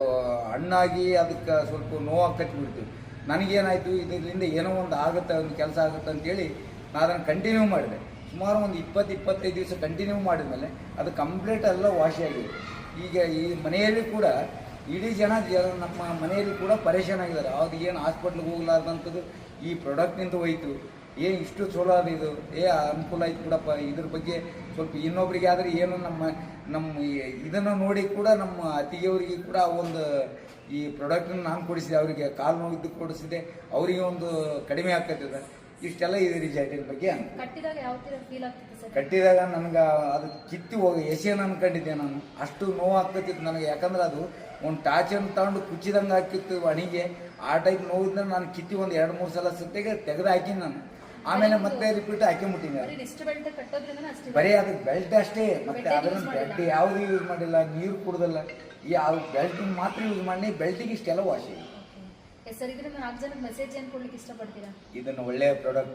ಹಣ್ಣಾಗಿ ಅದಕ್ಕೆ ಸ್ವಲ್ಪ ನೋವು ಬಿಡ್ತೀವಿ. ನನಗೇನಾಯಿತು, ಇದರಿಂದ ಏನೋ ಒಂದು ಆಗುತ್ತೆ, ಒಂದು ಕೆಲಸ ಆಗುತ್ತೆ ಅಂತೇಳಿ ನಾನು ಅದನ್ನು ಕಂಟಿನ್ಯೂ ಮಾಡಿದೆ. ಸುಮಾರು ಒಂದು 20-25 ದಿವಸ ಕಂಟಿನ್ಯೂ ಮಾಡಿದ್ಮೇಲೆ ಅದು ಕಂಪ್ಲೀಟ್ ಎಲ್ಲ ವಾಸಿಯಾಗಿದೆ. ಈಗ ಈ ಮನೆಯಲ್ಲಿ ಕೂಡ ಇಡೀ ಜನ ನಮ್ಮ ಮನೆಯಲ್ಲಿ ಕೂಡ ಪರೇಶಾನ್ ಆಗಿದ್ದಾರೆ. ಅವ್ರಿಗೆ ಏನು ಹಾಸ್ಪಿಟ್ಲಿಗೆ ಹೋಗ್ಲಾರ್ದಂಥದ್ದು ಈ ಪ್ರಾಡಕ್ಟ್ನಿಂದ ಹೋಯ್ತು. ಏನು ಇಷ್ಟು ಚಲೋ ಅದು, ಇದು ಅನುಕೂಲ ಆಯ್ತು ಬಿಡಪ್ಪ. ಇದ್ರ ಬಗ್ಗೆ ಸ್ವಲ್ಪ ಇನ್ನೊಬ್ರಿಗೆ ಆದರೆ ಏನು ನಮ್ಮ ಇದನ್ನು ನೋಡಿ ಕೂಡ ನಮ್ಮ ಅತ್ತಿಗೆಯವರಿಗೆ ಕೂಡ ಒಂದು ಈ ಪ್ರಾಡಕ್ಟನ್ನು ನಾನು ಕೊಡಿಸಿದೆ. ಅವರಿಗೆ ಕಾಲು ನೋವಿದ್ದು ಕೊಡಿಸಿದೆ, ಅವರಿಗೆ ಒಂದು ಕಡಿಮೆ ಆಗ್ತದೆ. ಇಷ್ಟೆಲ್ಲ ಇದೆ ರಿಸಲ್ಟಿನ ಬಗ್ಗೆ. ಕಟ್ಟಿದಾಗ ನನಗೆ ಅದು ಕಿತ್ತಿ ಹೋಗಿ ಎಸೆಯನ್ನು ಅನ್ಕೊಂಡಿದ್ದೆ ನಾನು. ಅಷ್ಟು ನೋವು ಆಗ್ತಿತ್ತು ನನಗೆ. ಯಾಕಂದ್ರೆ ಅದು ಒಂದು ಟಾಚನ್ನು ತಗೊಂಡು ಕುಚ್ಚಿದಂಗೆ ಹಾಕಿತ್ತು ಅಣಿಗೆ. ಆ ಟೈಪ್ ನೋವಿದ್ರೆ ನಾನು ಕಿತ್ತಿ ಒಂದು 2-3 ಸಲ ಸತ್ತಿಗೆ ತೆಗೆದು ಹಾಕಿನಿ ನಾನು. ಆಮೇಲೆ ಮತ್ತೆ ರಿಪೀಟ್ ಹಾಕಿಬಿಟ್ಟಿನಿ. ಬರೀ ಅದಕ್ಕೆ ಬೆಲ್ಟ್ ಅಷ್ಟೇ, ಮತ್ತೆ ಅದನ್ನು ಬೆಲ್ಟ್ ಯಾವುದು ಯೂಸ್ ಮಾಡಿಲ್ಲ, ನೀರು ಕುಡ್ದಲ್ಲ. ಯಾವ ಬೆಲ್ಟಿನ ಮಾತ್ರ ಯೂಸ್ ಮಾಡಿ ಬೆಲ್ಟಿಗೆ ಇಷ್ಟೆಲ್ಲ ವಾಸಿ. ಸರ್, ಇದನ್ನ 4 ಜನಕ್ಕೆ ಮೆಸೇಜ್ ಏನು ಕೊಡ್ಲಿಕ್ಕೆ ಇಷ್ಟಪಡ್ತೀರಾ? ಇದನ್ನು ಒಳ್ಳೆಯ ಪ್ರಾಡಕ್ಟ್.